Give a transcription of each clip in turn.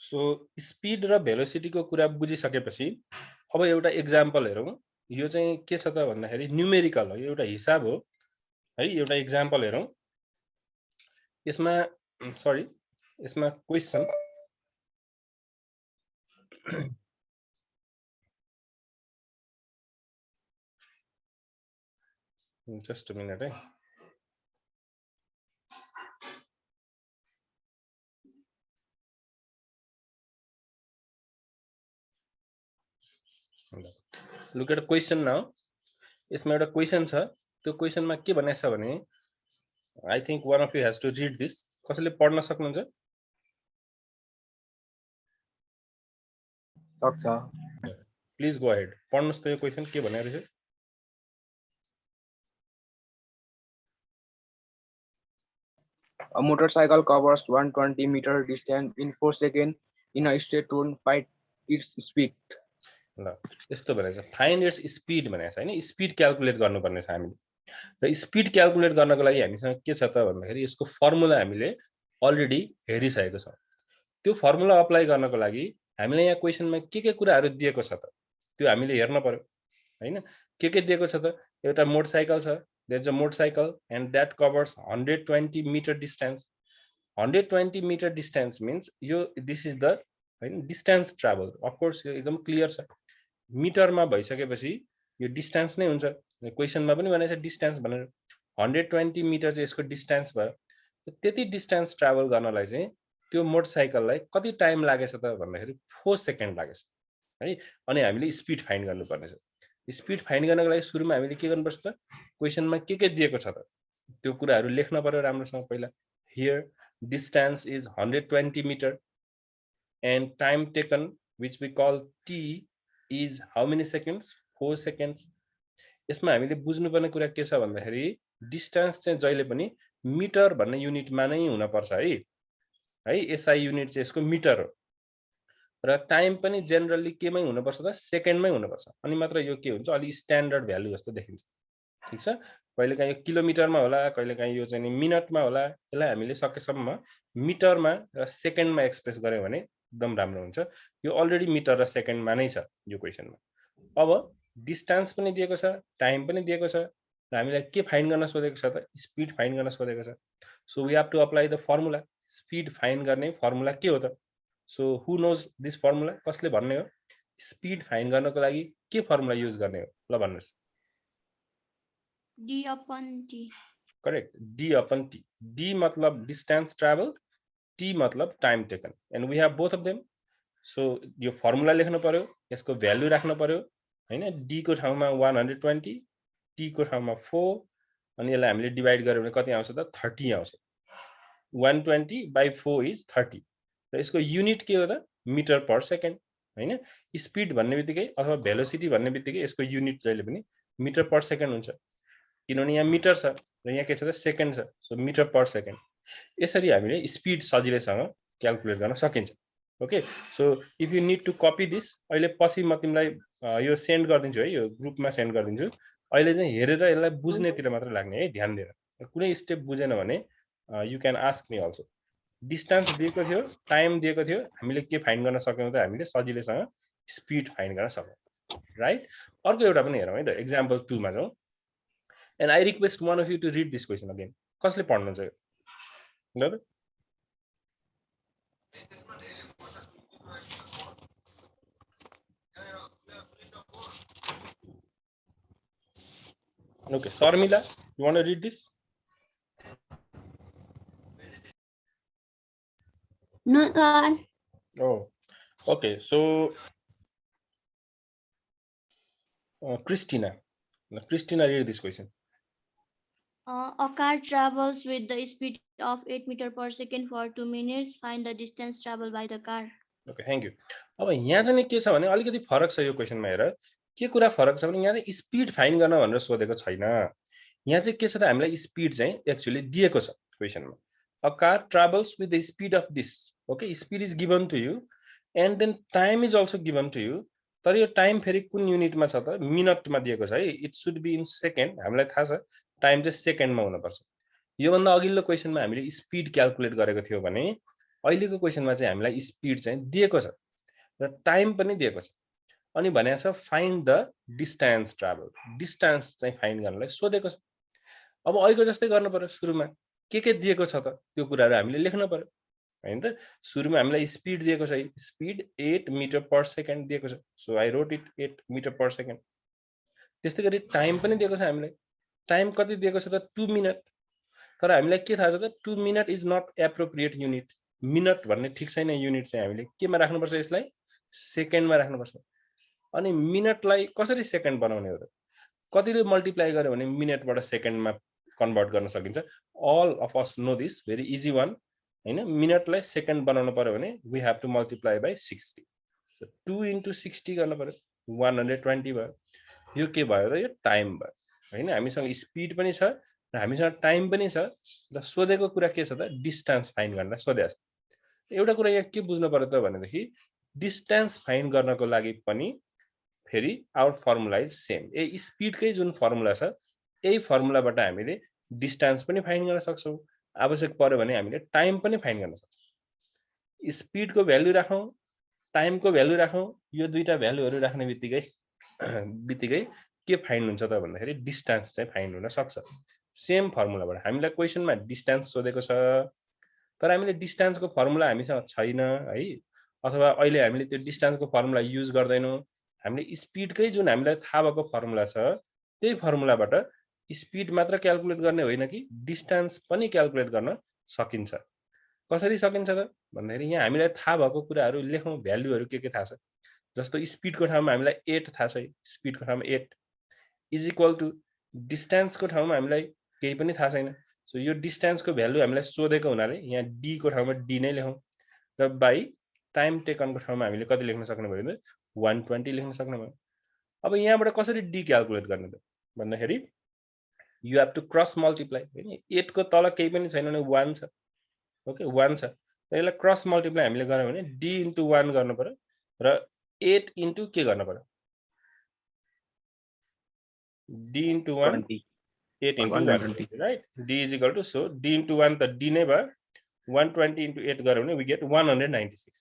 So speed र velocity को कुरा बुझिसकेपछि अब एउटा एक्जाम्पल हेरौं। यो चाहिँ के छ त भन्दाखेरि न्यूमेरिकल हो, यो एउटा हिसाब हो है। एउटा एक्जाम्पल हेरौं। यसमा सरी यसमा क्वेशन जस्ट अ मिनट है। Look at question now. यसमा एउटा क्वेशन छ, त्यो क्वेशनमा के भनेको छ भने I think one of you has to read this. कसैले पढ्न सक्नुहुन्छ? सक्छ। प्लिज गो अहेड, पढ्नुस् त यो क्वेशन के भनेको रहेछ। A motorcycle covers 120 meter distance in 4 seconds in a straight line. Find its speed. ल यस्तो भनेको छ, फाइन्ड इट्स स्पीड भनेको छ हैन। स्पीड क्याल्कुलेट गर्नुपर्ने छ हामीले। र स्पीड क्याल्कुलेट गर्नको लागि हामीसँग के छ त भन्दाखेरि यसको फर्मुला हामीले अलरेडी हेरिसकेको छौं। त्यो फर्मुला अप्लाई गर्नको लागि हामीले यहाँ क्वेशनमा के कुराहरु दिएको छ त त्यो हामीले हेर्न पर्यो हैन। के दिएको छ त, एउटा मोटरसाइकल छ, there is a motorcycle and that covers 120 metre distance. 120 metre distance means यो दिस इज द हैन डिस्टेन्स ट्राभल। अफ कोर्स यो एकदम क्लियर छ, मिटरमा भइसकेपछि यो डिस्टेन्स नै हुन्छ। क्वेशनमा पनि भनेको छ डिस्टेन्स भनेर। 120 मिटर चाहिँ यसको डिस्टेन्स भयो। त्यति डिस्टेन्स ट्राभल गर्नलाई चाहिँ त्यो मोटरसाइकललाई कति टाइम लागेछ त भन्दाखेरि 4 सेकेन्ड लागेछ है। अनि हामीले स्पीड फाइन्ड गर्नुपर्ने छ। स्पीड फाइन्ड गर्नको लागि सुरुमा हामीले के गर्नुपर्छ त, क्वेशनमा के दिएको छ त त्यो कुराहरु लेख्न पर्यो राम्रोसँग पहिला। Here distance is 120 metre and time taken which we call t is how many seconds? 4 seconds. यसमा हामीले बुझ्नुपर्ने कुरा के छ भन्दाखेरि डिस्टेन्स चाहिँ जहिले पनि मिटर भन्ने युनिटमा नै हुन पर्छ है। एसआई युनिट चाहिँ यसको मिटर हो र टाइम पनि जनरली केमै हुन पर्छ त, सेकेन्डमै हुन पर्छ। अनि मात्र यो के हुन्छ, अलि स्ट्यान्डर्ड भ्यालु जस्तो देखिन्छ। ठीक छ, कहिलेकाहीँ यो किलोमिटरमा होला, कहिलेकाहीँ यो चाहिँ मिनटमा होला। यसलाई हामीले सकेसम्म मिटरमा र सेकेन्डमा एक्सप्रेस गर्यो भने एकदम राम्रो हुन्छ। यो अलरेडी मिटर र सेकेन्डमा नै छ यो क्वेशनमा। अब डिस्टेन्स पनि दिएको छ, टाइम पनि दिएको छ र हामीलाई के फाइन्ड गर्न सोधेको छ त, स्पीड फाइन्ड गर्न सोधेको छ। So we have to apply the formula. Speed find गर्ने फर्मुला के हो त? So who knows this formula? कसले भन्ने हो? स्पीड फाइन्ड गर्नको लागि के फर्मुला युज गर्ने हो? ल भन्नुस्। d upon t। Correct, d upon t। d मतलब डिस्टेन्स ट्राभल, t मतलब time taken and we have both of them. So यो फर्मुला लेख्नु पर्यो, यसको भ्यालु राख्नु पर्यो हैन। d को ठाउँमा 120, t को ठाउँमा 4 अनि यसलाई हामीले डिवाइड गर्यो भने कति आउँछ त? 30 आउँछ। 120 by 4 is 30 र यसको युनिट के हो त? मिटर पर सेकेन्ड हैन। स्पीड भन्ने बित्तिकै अथवा भेलोसिटी भन्ने बित्तिकै यसको युनिट जहिले पनि मिटर पर सेकेन्ड हुन्छ, किनभने यहाँ मिटर छ र यहाँ के छ त? सेकेन्ड छ। So metre per second. यसरी हामीले स्पीड सजिलैसँग क्याल्कुलेट गर्न सकिन्छ। Okay, so if you need to copy this, अहिले पछि म तिमीलाई यो सेन्ड गरिदिन्छु है, यो ग्रुपमा सेन्ड गरिदिन्छु। अहिले चाहिँ हेरेर यसलाई बुझ्नेतिर मात्र लाग्ने है, ध्यान दिएर। कुनै स्टेप बुझेन भने you can ask me also. Distance दिएको थियो, टाइम दिएको थियो, हामीले के फाइन्ड गर्न सक्यौं त? हामीले सजिलैसँग स्पीड फाइन्ड गर्न सक्यौं, राइट। अर्को एउटा पनि हेरौँ है त, एक्जाम्पल 2 मा जाउँ। And I request one of you to read this question again. कसले पढ्नुहुन्छ यो? ल okay, Sarmila, you want to read this? No, sir. Oh, okay. So Christina, read this question. A car travels with the speed of 8 meter per second for 2 minutes. Find the distance traveled by the car. Okay, thank you. अब यहाँ चाहिँ के छ भने अलिकति फरक छ यो क्वेशनमा। हेर के कुरा फरक छ भने यहाँ चाहिँ स्पीड फाइन्ड गर्न भनेर सोधेको छैन। यहाँ चाहिँ के छ त, हामीलाई स्पीड चाहिँ एक्चुअली दिएको छ क्वेशनमा। A car travels with the speed of this. Okay, speed is given to you and then time is also given to you. तर यो टाइम फेरि कुन युनिटमा छ त? मिनटमा दिएको छ है। It should be in second. हामीलाई थाहा छ टाइम चाहिँ सेकेन्डमा हुनुपर्छ। यो भन्दा अघिल्लो क्वेशनमा हामीले स्पीड क्याल्कुलेट गरेको थियो भने अहिलेको क्वेशनमा चाहिँ हामीलाई स्पिड चाहिँ दिएको छ र टाइम पनि दिएको छ अनि भनेको छ find the distance travel distance चाहिँ फाइन्ड गर्नलाई सोधेको छ अब अहिलेको जस्तै गर्नु पर्यो सुरुमा के दिएको छ त त्यो कुराहरू हामीले लेख्नु पर्यो हैन त सुरुमा हामीलाई स्पिड दिएको छ स्पिड 8 मिटर पर सेकेन्ड दिएको छ so I wrote it 8 metre per second त्यस्तै गरी टाइम पनि दिएको छ हामीलाई टाइम कति दिएको छ त 2 मिनट तर हामीलाई के थाहा छ त 2 minute is not appropriate unit minute भन्ने ठीक छैन युनिट चाहिँ हामीले केमा राख्नुपर्छ यसलाई सेकेन्डमा राख्नुपर्छ अनि मिनटलाई कसरी सेकेन्ड बनाउने हो त कतिले मल्टिप्लाई गर्यो भने मिनटबाट सेकेन्डमा कन्भर्ट गर्न सकिन्छ all of us know this very easy one हैन मिनटलाई सेकेन्ड बनाउनु पर्यो भने we have to multiply by 60 so 2 into 60 गर्नु पर्यो 120 भयो यो के भयो र यो टाइम भयो हैन हामीसँग स्पिड पनि छ र हामीसँग टाइम पनि छ र सोधेको कुरा के छ त डिस्टेन्स फाइन्ड गर्न सोधेको छ एउटा कुरा यहाँ के बुझ्नु पर्यो त भनेदेखि डिस्टेन्स फाइन्ड गर्नको लागि पनि फेरि आवर फर्मुला इज सेम स्पिडकै जुन फर्मुला छ यही फर्मुलाबाट हामीले डिस्टेन्स पनि फाइन्ड गर्न सक्छौं आवश्यक पर्यो भने हामीले टाइम पनि फाइन्ड गर्न सक्छौं स्पिडको भ्यालु राखौं टाइमको भ्यालु राखौं यो दुईटा भ्यालुहरु राख्ने बित्तिकै के फाइन्ड हुन्छ त भन्दाखेरि डिस्टेन्स चाहिँ फाइन्ड हुन सक्छ सेम फर्मुलाबाट हामीलाई क्वेशनमा डिस्टेन्स सोधेको छ तर हामीले डिस्टेन्सको फर्मुला हामीसँग छैन है अथवा अहिले हामीले त्यो डिस्टेन्सको फर्मुला युज गर्दैनौं हामीले स्पिडकै जुन हामीलाई थाहा भएको फर्मुला छ त्यही फर्मुलाबाट स्पिड मात्र क्याल्कुलेट गर्ने होइन कि डिस्टेन्स पनि क्याल्कुलेट गर्न सकिन्छ कसरी सकिन्छ त भन्दाखेरि यहाँ हामीलाई थाहा भएको कुराहरु लेखौं भ्यालुहरु के थाहा छ जस्तो स्पिडको ठाउँमा हामीलाई 8 थाहा छ स्पिडको ठाउँमा 8 इज इक्वल टु डिस्टेन्सको ठाउँमा हामीलाई केही पनि थाहा छैन सो यो डिस्टेन्सको भ्यालु हामीलाई सोधेको हुनाले यहाँ d को ठाउँमा d नै लेखौं र बाइ टाइम टेकनको ठाउँमा हामीले कति लेख्न सक्ने भयो भने 120 लेख्न सक्ने भयो अब यहाँबाट कसरी d क्याल्कुलेट गर्ने त भन्दाखेरि you have to cross multiply हैन 8 को तल केही पनि छैन भने 1 छ ओके 1 छ र यसलाई क्रस मल्टिप्लाई हामीले गर्यौं भने d into 1 गर्नु पर्यो र 8 into के गर्नु पर्यो d into 1 8 into 1 right d is equal to so d into 1 त d नै भयो 120 into 8 गर्यौं भने we get 196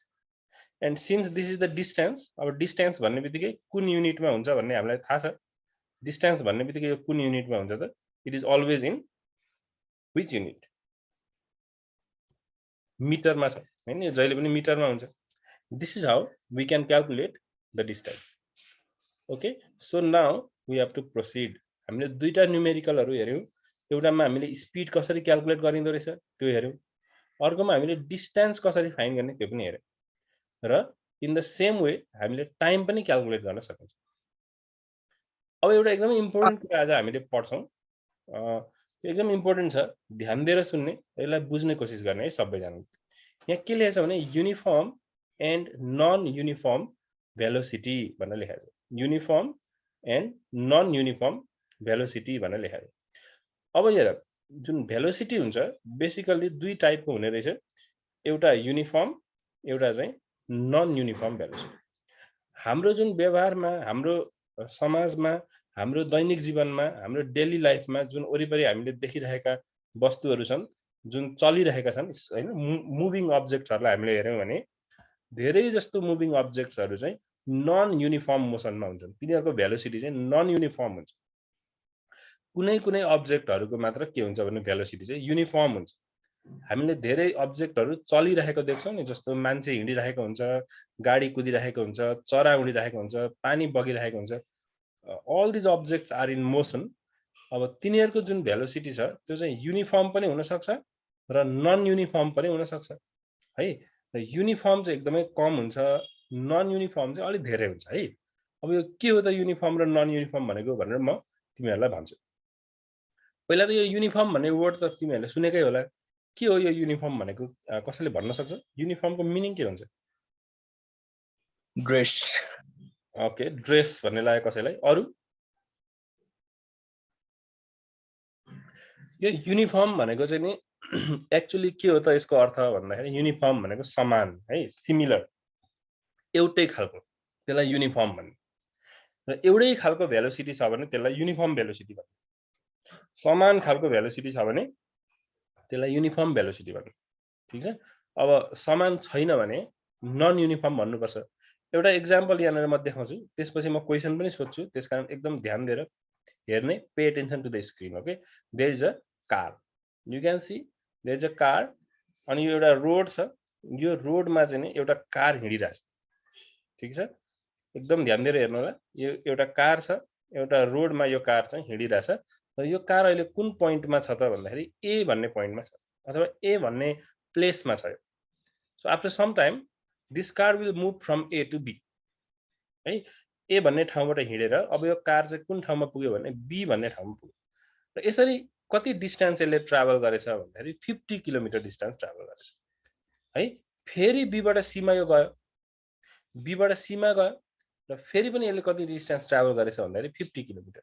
and since this is the distance अब distance भन्ने बित्तिकै कुन युनिटमा हुन्छ भन्ने हामीलाई थाहा छ distance भन्ने बित्तिकै यो कुन युनिटमा हुन्छ त it is always in which unit meter ma cha हैन यो जहिले पनि मिटरमा हुन्छ this is how we can calculate the distance okay so now we have to proceed हामीले दुईटा न्यूमेरिकलहरु हेर्यौं एउटामा हामीले स्पिड कसरी क्याल्कुलेट गरिन्दो रहेछ त्यो हेर्यौं अर्कोमा हामीले डिस्टेन्स कसरी फाइन्ड गर्ने त्यो पनि हेर्यौं र इन द सेम वे हामीले टाइम पनि क्याल्कुलेट गर्न सकिन्छ अब एउटा एकदमै इम्पोर्टेन्ट कुरा आज हामीले पढ्छौं एकदम इम्पोर्टेन्ट छ ध्यान दिएर सुन्ने यसलाई बुझ्ने कोसिस गर्ने है सबैजना यहाँ के लेखेको छ भने uniform and non uniform velocity भनेर लेखेको छ uniform and non uniform velocity भनेर लेखेको छ अब हेर जुन भेलोसिटी हुन्छ बेसिकली दुई टाइपको हुने रहेछ एउटा युनिफर्म एउटा चाहिँ नन युनिफर्म भेलोसिटी हाम्रो जुन व्यवहारमा हाम्रो समाजमा हाम्रो दैनिक जीवनमा हाम्रो डेली लाइफमा जुन वरिपरि हामीले देखिरहेका वस्तुहरु छन् जुन चलिरहेका छन् हैन मुभिङ अब्जेक्ट्सहरुलाई हामीले हेर्यौं भने धेरै जस्तो मुभिङ अब्जेक्ट्सहरु चाहिँ नन युनिफर्म मोसनमा हुन्छन् तिनीहरुको भेलोसिटी चाहिँ नन युनिफर्म हुन्छ कुनै कुनै अब्जेक्टहरुको मात्र के हुन्छ भने भेलोसिटी चाहिँ युनिफर्म हुन्छ हामीले धेरै अब्जेक्टहरु चलिरहेको देख्छौं नि जस्तो मान्छे हिँडिरहेको हुन्छ गाडी कुदिरहेको हुन्छ चरा उडिरहेको हुन्छ पानी बगिरहेको हुन्छ all these objects are in motion अब तिनीहरुको जुन भेलोसिटी छ त्यो चाहिँ युनिफर्म पनि हुन सक्छ र नन युनिफर्म पनि हुन सक्छ है र युनिफर्म चाहिँ एकदमै कम हुन्छ नन युनिफर्म चाहिँ अलि धेरै हुन्छ है अब यो के हो त युनिफर्म र नन युनिफर्म भनेको भनेर म तिमीहरुलाई भन्छु पहिला त यो युनिफर्म भन्ने वर्ड त तिमीहरुले सुनेकै होला के हो यो युनिफर्म भनेको कसैले भन्न सक्छ युनिफर्मको मिनिङ के हुन्छ ड्रेस ओके ड्रेस भन्ने लाग्यो कसैलाई अरु यो युनिफर्म भनेको चाहिँ नि एक्चुअली के हो त यसको अर्थ भन्दाखेरि युनिफर्म भनेको समान है सिमिलर एउटै खालको त्यसलाई युनिफर्म भन्छ र एउटै खालको भेलोसिटी छ भने त्यसलाई युनिफर्म भेलोसिटी भन्छ समान खालको भेलोसिटी छ भने त्यसलाई युनिफर्म भेलोसिटी भन्छ ठीक छ अब समान छैन भने नन युनिफर्म भन्नुपर्छ। एउटा एक्जाम्पल यहाँनिर म देखाउँछु, त्यसपछि म क्वेसन पनि सोध्छु, त्यसकारण एकदम ध्यान दिएर हेर्ने, pay attention to the screen. Okay, there is a car, you can see there is a car, अनि यो एउटा रोड छ, यो रोडमा चाहिँ नि एउटा कार हिँडिरहेछ, ठिक छ, एकदम ध्यान दिएर हेर्नु होला। यो एउटा कार छ, एउटा रोडमा यो कार चाहिँ हिँडिरहेछ, र यो कार अहिले कुन पोइन्टमा छ त भन्दाखेरि ए भन्ने पोइन्टमा छ, अथवा ए भन्ने प्लेसमा छ। So after some time this car will move from A to B है, ए भन्ने ठाउँबाट हिँडेर अब यो कार चाहिँ कुन ठाउँमा पुग्यो भने बी भन्ने ठाउँमा पुग्यो, र यसरी कति डिस्टेन्स यसले ट्राभल गरेछ भन्दाखेरि 50 किलोमिटर डिस्टेन्स ट्राभल गरेछ है। फेरि बीबाट सीमा यो गयो, बीबाट सीमा गयो, र फेरि पनि यसले कति डिस्टेन्स ट्राभल गरेछ भन्दाखेरि 50 किलोमिटर,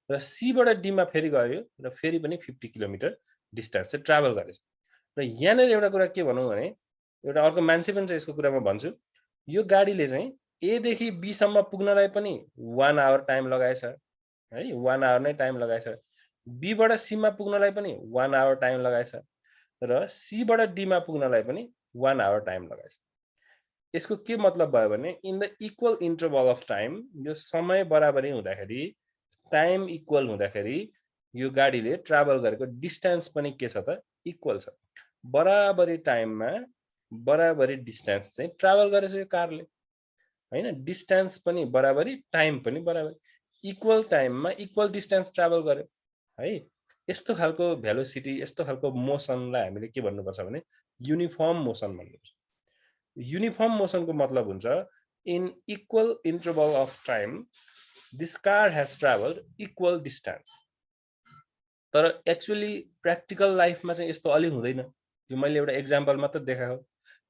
र सीबाट डीमा फेरि गयो, र फेरि पनि 50 किलोमिटर डिस्टेन्स चाहिँ ट्राभल गरेछ। र यहाँनिर एउटा कुरा के भनौँ भने, एउटा अर्को मान्छे पनि छ यसको कुरा म भन्छु, यो गाडीले चाहिँ ए देखि बी सम्म पुग्नलाई पनि 1 आवर टाइम लगाएछ है, 1 आवर नै टाइम लगाएछ। बीबाट सीमा पुग्नलाई पनि 1 आवर टाइम लगाएछ, र सीबाट डीमा पुग्नलाई पनि 1 आवर टाइम लगाएछ। यसको के मतलब भयो भने, in the equal interval of time, यो समय बराबरी हुँदाखेरि, टाइम इक्वल हुँदाखेरि यो गाडीले ट्राभल गरेको डिस्टेन्स पनि के छ त, इक्वल छ। बराबरी टाइममा बराबरी डिस्टेन्स चाहिँ ट्राभल गरेछ यो कारले हैन, डिस्टेन्स पनि बराबरी, टाइम पनि बराबरी, इक्वल टाइममा इक्वल डिस्टेन्स ट्राभल गर्यो है। यस्तो खालको भेलोसिटी, यस्तो खालको मोसनलाई हामीले के भन्नुपर्छ भने युनिफर्म मोसन भन्नुपर्छ। युनिफर्म मोसनको मतलब हुन्छ in equal interval of time this car has travelled equal distance. तर एक्चुअली प्र्याक्टिकल लाइफमा चाहिँ यस्तो अलि हुँदैन। यो मैले एउटा एक्जाम्पल मात्र देखाएको।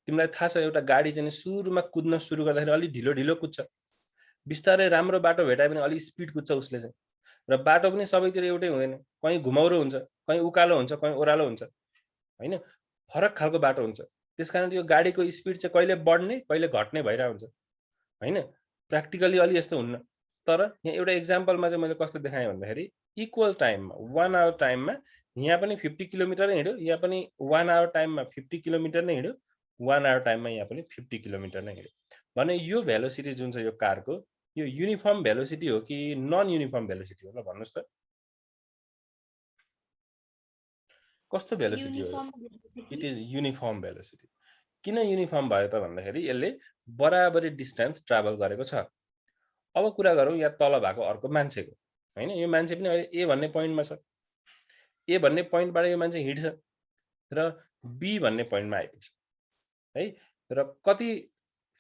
तिमीलाई थाहा छ, एउटा गाडी चाहिँ सुरुमा कुद्न सुरु गर्दाखेरि अलि ढिलो ढिलो कुद्छ, बिस्तारै राम्रो बाटो भेटायो भने अलि स्पिड कुद्छ उसले चाहिँ, र बाटो पनि सबैतिर एउटै हुँदैन, कहीँ घुमाउरो हुन्छ, कहीँ उकालो हुन्छ, कहीँ ओह्रालो हुन्छ हैन, फरक खालको बाटो हुन्छ। त्यसकारण यो गाडीको स्पिड चाहिँ कहिले बढ्ने कहिले घट्ने भइरहेको हुन्छ हैन, प्र्याक्टिकली अलि यस्तो हुन्न। तर यहाँ एउटा एक्जाम्पलमा चाहिँ मैले कस्तो देखाएँ भन्दाखेरि, इक्वल टाइममा 1 आवर टाइममा यहाँ पनि 50 किलोमिटर नै हिँड्यो, यहाँ पनि 1 आवर टाइममा 50 किलोमिटर नै हिँड्यो, 1 आवर टाइममा यहाँ पनि 50 किलोमिटर नै हिँड्यो भने यो भेलोसिटी जुन छ यो कारको, यो युनिफर्म भेलोसिटी हो कि नन युनिफर्म भेलोसिटी हो ल भन्नुस् त, कस्तो भेलोसिटी हो? It is uniform velocity. किन युनिफर्म भयो त भन्दाखेरि यसले बराबरी डिस्टेन्स ट्राभल गरेको छ। अब कुरा गरौँ यहाँ तल भएको अर्को मान्छेको हैन, यो मान्छे पनि अहिले ए भन्ने पोइन्टमा छ, ए भन्ने पोइन्टबाट यो मान्छे हिँड्छ र बी भन्ने पोइन्टमा आइपुग्छ है, र कति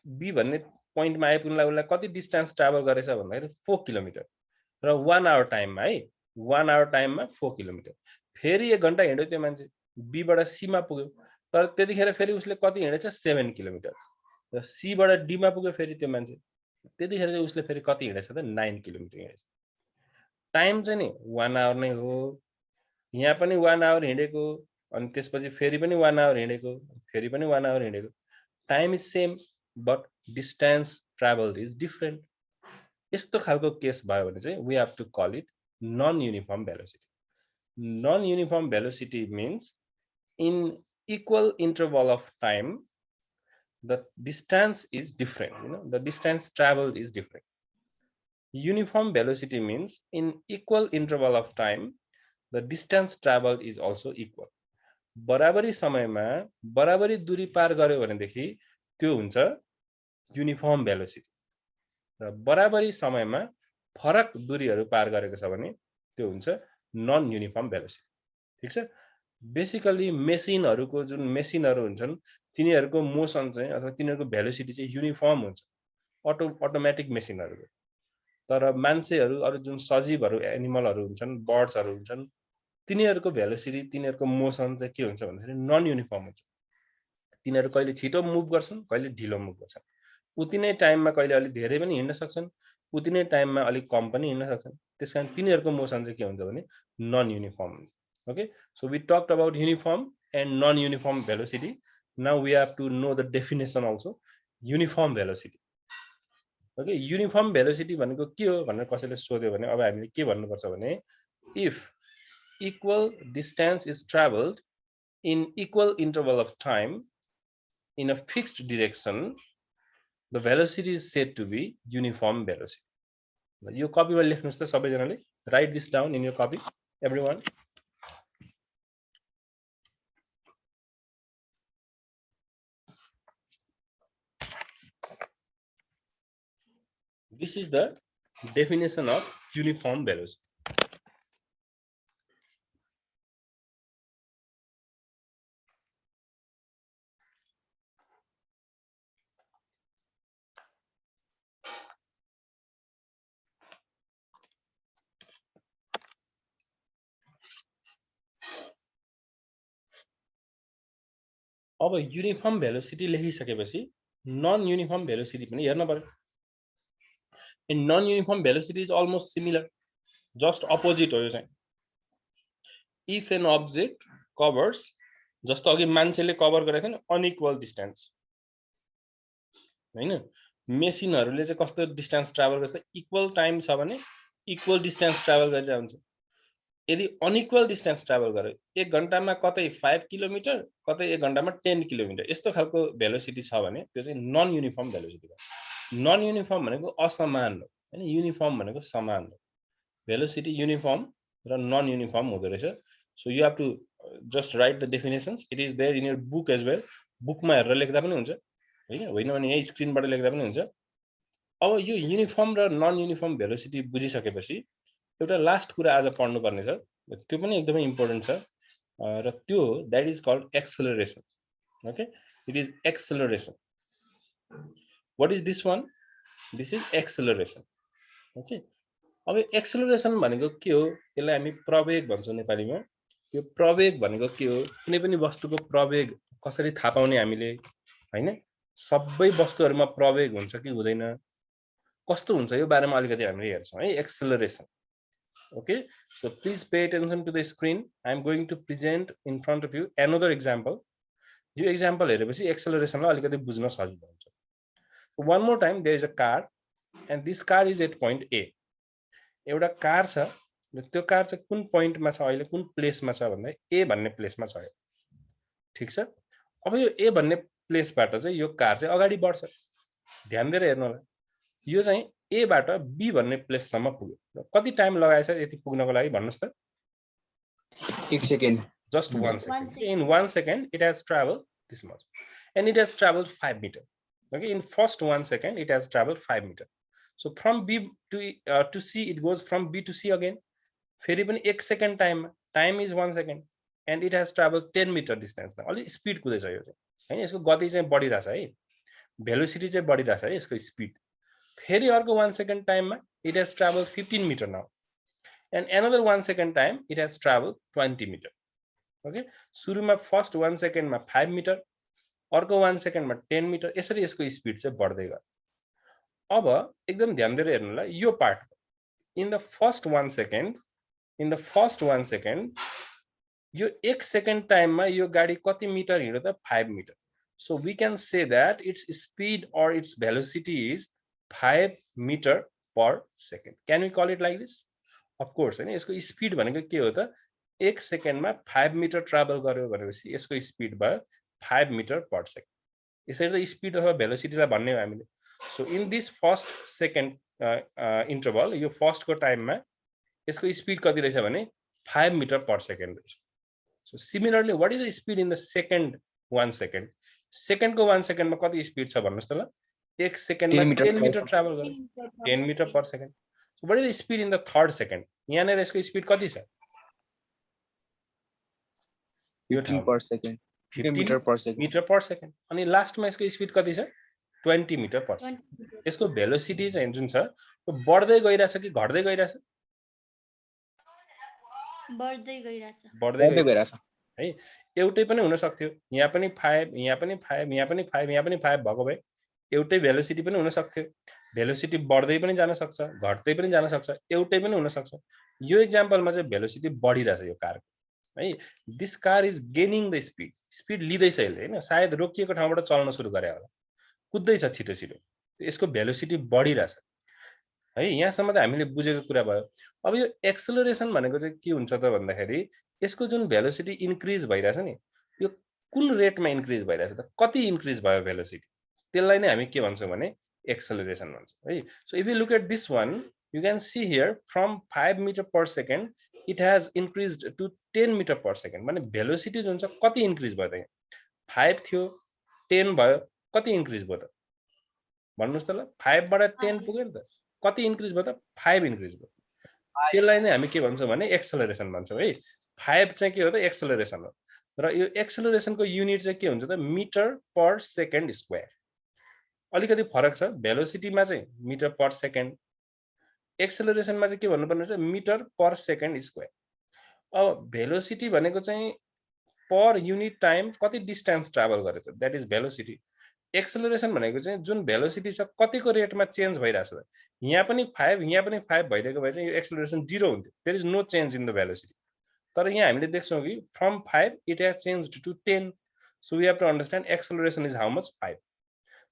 बी भन्ने पोइन्टमा आइपुग्नलाई उसलाई कति डिस्टेन्स ट्राभल गरेछ भन्दाखेरि 4 किलोमिटर, र 1 आवर टाइममा है, 1 आवर टाइममा 4 किलोमिटर। फेरि 1 घन्टा हिँड्यो त्यो मान्छे, बीबाट सीमा पुग्यो, तर त्यतिखेर फेरि उसले कति हिँडेछ 7 किलोमिटर, र सीबाट डीमा पुग्यो फेरि त्यो मान्छे, त्यतिखेर चाहिँ उसले फेरि कति हिँडेछ त 9 किलोमिटर हिँडेछ। टाइम चाहिँ नि 1 आवर नै हो, यहाँ पनि 1 आवर हिँडेको, अनि त्यसपछि फेरि पनि 1 आवर हिँडेको, फेरि पनि 1 आवर हिँडेको, time is same but distance travelled is different. यस्तो खालको केस भयो भने चाहिँ we have to call it non uniform velocity. Non uniform velocity means in equal interval of time the distance is different, the distance traveled is different. Uniform velocity means in equal interval of time the distance traveled is also equal. बराबरी समयमा बराबरी दूरी पार गर्यो भनेदेखि त्यो हुन्छ uniform velocity, र बराबरी समयमा फरक दूरीहरू पार गरेको छ भने त्यो हुन्छ नन युनिफर्म भेलोसिटी। ठीक छ, बेसिकली मेसिनहरूको जुन मेसिनहरू हुन्छन् तिनीहरूको मोसन चाहिँ अथवा तिनीहरूको भेलोसिटी चाहिँ युनिफर्म हुन्छ, अटोमेटिक मेसिनहरूको। तर मान्छेहरू अरु जुन सजीवहरू एनिमलहरू हुन्छन्, बर्ड्सहरू हुन्छन्, तिनीहरूको भेलोसिटी तिनीहरूको मोसन चाहिँ के हुन्छ भन्दाखेरि नन युनिफर्म हुन्छ। तिनीहरू कहिले छिटो मुभ गर्छन्, कहिले ढिलो मुभ गर्छन्, उति नै टाइममा कहिले अलि धेरै पनि हिँड्न सक्छन्, उति नै टाइममा अलि कम पनि हिँड्न सक्छन्। त्यसकारण तिनीहरूको मोसन चाहिँ के हुन्छ भने नन युनिफर्म हुन्छ। Okay, so we talked about uniform and non-uniform velocity. Now we have to know the definition also, uniform velocity. Okay, uniform velocity भनेको के हो भनेर कसैले सोध्यो भने अब हामीले के भन्नुपर्छ भने, if equal distance is traveled in equal interval of time in a fixed direction, the velocity is said to be uniform velocity. यो कपीमा लेख्नुस् त सबैजनाले. Write this down in your copy, everyone. This is the definition of uniform velocity. अब uniform velocity लेखिसकेपछि non uniform velocity पनि हेर्न पर्यो. In non uniform velocity is almost similar, just opposite हो यो चाहिँ. इफ एन अब्जेक्ट कभर्स, जस्तो अघि मान्छेले कभर गरेको थियो नि अनइक्वल डिस्टेन्स हैन, मेसिनहरुले चाहिँ कस्तो डिस्टेन्स ट्राभल गर्छ, इक्वल टाइम छ भने इक्वल डिस्टेन्स ट्राभल गरिरहेको हुन्छ. यदि अनइक्वल डिस्टेन्स ट्राभल गर्यो, 1 घण्टामा कतै 5 किलोमिटर कतै 1 घण्टामा 10 किलोमिटर यस्तो खालको भेलोसिटी छ भने त्यो चाहिँ नन युनिफर्म भेलोसिटी हो. नन युनिफर्म भनेको असमान हो हैन, युनिफर्म भनेको समान हो. भेलोसिटी युनिफर्म र नन युनिफर्म हुँदो रहेछ. So you have to just write the definitions. It is there in your book as well. बुकमा हेरेर लेख्दा पनि हुन्छ होइन भने यही स्क्रिनबाट लेख्दा पनि हुन्छ. अब यो युनिफर्म र नन युनिफर्म भेलोसिटी बुझिसकेपछि एउटा लास्ट कुरा आज पढ्नु पर्ने छ, त्यो पनि एकदमै इम्पोर्टेन्ट छ र त्यो that is called acceleration. Okay, it is acceleration. What is this one? This is acceleration. Okay, अब एक्सेलरेसन भनेको के हो? यसलाई हामी प्रवेग भन्छौँ नेपालीमा. यो प्रवेग भनेको के हो? कुनै पनि वस्तुको प्रवेग कसरी थाहा पाउने हामीले हैन? सबै वस्तुहरुमा प्रवेग हुन्छ कि हुँदैन, कस्तो हुन्छ यो बारेमा अलिकति हामीले हेर्छौं है. Acceleration. Okay, so please pay attention to the screen. I am going to present in front of you another example. यो example हेरेपछि acceleration लाई अलिकति बुझ्न सजिलो हुन्छ. So one more time, there is a car and this car is at point A. एउटा car छ र त्यो कार चाहिँ कुन पोइन्टमा छ, अहिले कुन प्लेसमा छ भन्दा A भन्ने प्लेसमा छ. ठीक छ. अब यो A भन्ने प्लेसबाट चाहिँ यो कार चाहिँ अगाडि बढ्छ. ध्यान दिएर हेर्नु होला. यो चाहिँ A बाट B भन्ने प्लेससम्म पुग्यो. कति टाइम लगाएछ यति पुग्नको लागि भन्नुस् त? 1 second. Just 1 second. In 1 second, it has traveled this much, and it has traveled 5 meters. Okay, in first 1 second, it has traveled 5 meters. So from B to C, it goes from B to C again. फेरि पनि 1 second time is 1 second, and it has traveled 10 meter distance. अलि speed कुदैछ यो चाहिँ हैन, यसको गति चाहिँ बढिरहेछ है, भेलोसिटी चाहिँ बढिरहेछ है यसको स्पिड. फेरि अर्को 1 second टाइममा it has traveled 15 meter now, and another 1 second time it has traveled 20 meter. Okay, सुरुमा फर्स्ट 1 second मा 5 meter, अर्को 1 second मा 10 meter, यसरी यसको स्पिड चाहिँ बढ्दै गयो. अब एकदम ध्यान दिएर हेर्नु ल यो part. In the first 1 second यो 1 second टाइममा यो गाडी कति मिटर हिँड्यो त? 5 meter. So we can say that its speed or its velocity is 5 meter per second. Can we call it like this? Of course, हैन, यसको स्पिड भनेको के हो त? 1 second मा 5 meter ट्राभल गर्यो भनेपछि यसको स्पिड भयो 5 meter per second. यसरी त स्पिड अथवा भेलोसिटीलाई भन्ने हो हामीले. So in this first second interval, यो फर्स्ट को टाइममा यसको स्पिड कति रहेछ भने 5 meter per second रहेछ. So similarly, what is the speed in the second 1 second? Second को 1 second मा कति स्पिड छ भन्नुस् त ल? 1 second मा 10 meter ट्राभल गर्यो, 10 meter per second. So what is the speed in the third second? यहाँनेर यसको स्पिड कति छ? 15 per second. 15 meter per second. Meter per second. अनि लास्टमा यसको स्पिड कति छ? 20 meter per second. यसको भेलोसिटी चाहिँ जुन छ त्यो बढ्दै गइराछ कि घट्दै गइराछ? बढ्दै गइराछ है. एउटै पनि हुन सक्थ्यो, यहाँ पनि 5, यहाँ पनि 5, यहाँ पनि 5, यहाँ पनि 5 भएको भए एउटै भेलोसिटी पनि हुन सक्थ्यो. भेलोसिटी बढ्दै पनि जान सक्छ, घट्दै पनि जान सक्छ, एउटै पनि हुन सक्छ. यो एक्जाम्पलमा चाहिँ भेलोसिटी बढिरहेछ यो कारको है. This car is gaining the speed. Speed लिँदैछ यसले हैन, सायद रोकिएको ठाउँबाट चल्न सुरु गरे होला, कुद्दैछ छिटो छिटो, यसको भेलोसिटी बढिरहेछ है. यहाँसम्म त हामीले बुझेको कुरा भयो. अब यो एक्सेलरेसन भनेको चाहिँ के हुन्छ त भन्दाखेरि यसको जुन भेलोसिटी इन्क्रिज भइरहेछ नि, यो कुन रेटमा इन्क्रिज भइरहेछ त, कति इन्क्रिज भयो भेलोसिटी, त्यसलाई नै हामी के भन्छौँ भने एक्सेलरेसन भन्छौँ है। So if you look at this one, you can see here from 5 metre per second it has increased to 10 metre per second. माने भेलोसिटी जुन छ कति इन्क्रिज भयो त, 5 थियो 10 भयो, कति इन्क्रिज भयो त भन्नुस् त ल। 5 बाट 10 पुग्यो नि त, कति इन्क्रिज भयो त, 5 इन्क्रिज भयो। त्यसलाई नै हामी के भन्छौँ भने एक्सेलरेसन भन्छौँ है। 5 चाहिँ के हो त, एक्सेलरेसन हो। र यो एक्सेलरेसनको युनिट चाहिँ के हुन्छ त, मिटर पर सेकेन्ड स्क्वायर। अलिकति फरक छ, भेलोसिटीमा चाहिँ मिटर पर सेकेन्ड, एक्सेलरेसनमा चाहिँ के भन्नुपर्ने छ, मिटर पर सेकेन्ड स्क्वायर। अब भेलोसिटी भनेको चाहिँ पर युनिट टाइम कति डिस्टेन्स ट्राभल गरेछ, द्याट इज भेलोसिटी। एक्सेलरेसन भनेको चाहिँ जुन भेलोसिटी छ कतिको रेटमा चेन्ज भइरहेछ त, यहाँ पनि 5 यहाँ पनि 5 भइदिएको भए चाहिँ यो एक्सेलरेसन 0 हुन्थ्यो, there is no change in the velocity. तर यहाँ हामीले देख्छौँ कि from 5 it has changed to 10, so we have to understand acceleration is how much, 5।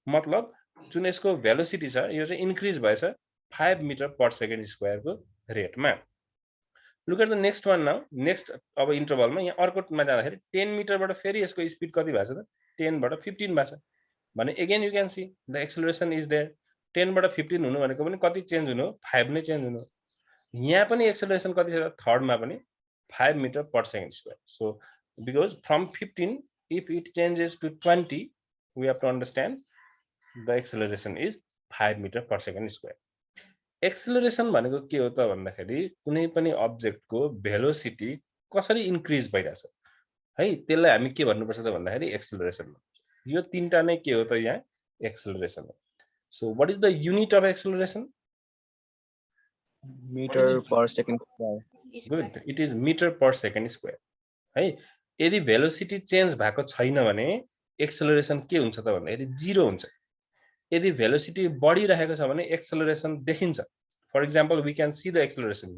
मतलब जुन यसको भेलोसिटी छ यो चाहिँ इन्क्रिज भएछ 5 मिटर पर सेकेन्ड स्क्वायरको रेटमा। Look at the next one now, next अब इन्टरभलमा यहाँ अर्कोमा जाँदाखेरि 10 मिटरबाट फेरि यसको स्पिड कति भएको छ त, 10 बाट 15 भएको छ भने again you can see the acceleration is there. 10 बाट 15 हुनु भनेको पनि कति चेन्ज हुनु हो, 5 नै चेन्ज हुनु हो। यहाँ पनि एक्सेलरेसन कति छ, थर्डमा पनि 5 metre per second square. So because from 15 if it changes to 20 we have to understand the acceleration is 5 metre per second square. Acceleration भनेको के हो त भन्दाखेरि कुनै पनि अब्जेक्टको भेलोसिटी कसरी इन्क्रिज भइरहेछ है, त्यसलाई हामी के भन्नुपर्छ त भन्दाखेरि एक्सेलरेसन। यो तीनटा नै के हो त यहाँ एक्सेलरेसन हो। So what is the unit of acceleration, Meter per second square. Good, it is metre per second square है। यदि भेलोसिटी चेन्ज भएको छैन भने एक्सेलरेसन के हुन्छ त भन्दाखेरि 0 हुन्छ। यदि भेलोसिटी बढिरहेको छ भने एक्सेलरेसन देखिन्छ। For example we can see the acceleration.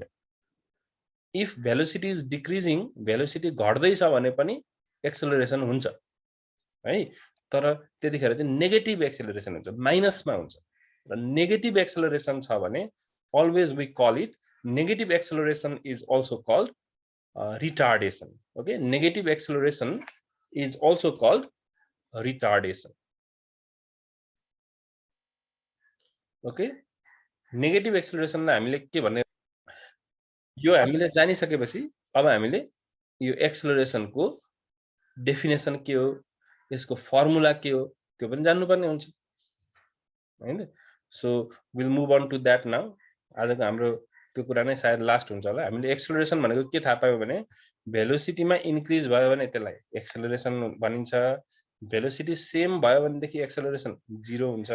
If velocity is decreasing, velocity घट्दैछ भने पनि एक्सेलरेसन हुन्छ है। तर त्यतिखेर चाहिँ नेगेटिभ एक्सेलरेसन हुन्छ, माइनसमा हुन्छ। र नेगेटिभ एक्सेलरेसन छ भने always we call it, negative acceleration is also called retardation. Okay, negative acceleration is also called retardation. Okay, negative acceleration लाई हामीले के भन्ने, यो हामीले जानिसकेपछि अब हामीले यो एक्सेलरेसन को डेफिनेसन के हो, यसको फर्मुला के हो त्यो पनि जान्नुपर्ने हुन्छ हैन। So will move on to that now. आजको हाम्रो त्यो कुरा नै सायद लास्ट हुन्छ होला। हामीले एक्सेलरेसन भनेको के थाहा पायौं भने भेलोसिटीमा इन्क्रिज भयो भने त्यसलाई एक्सेलरेसन भनिन्छ, भेलोसिटी सेम भयो भनेदेखि एक्सेलरेसन 0 हुन्छ।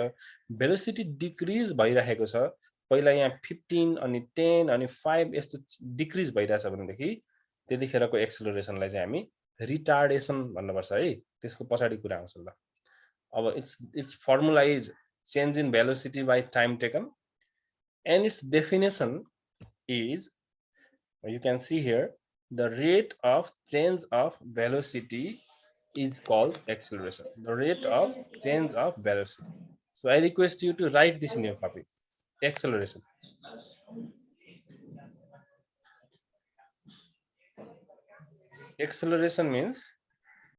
भेलोसिटी डिक्रिज भइरहेको छ, पहिला यहाँ 15 अनि 10 अनि 5 यस्तो डिक्रिज भइरहेछ भनेदेखि त्यतिखेरको एक्सेलरेसनलाई चाहिँ हामी रिटार्डेसन भन्नुपर्छ है। त्यसको पछाडी कुरा आउँछ ल। अब its formula is change in velocity by time taken and its definition is, you can see here, the rate of change of velocity is called acceleration. The rate of change of velocity. So I request you to write this in your copy. Acceleration. Acceleration means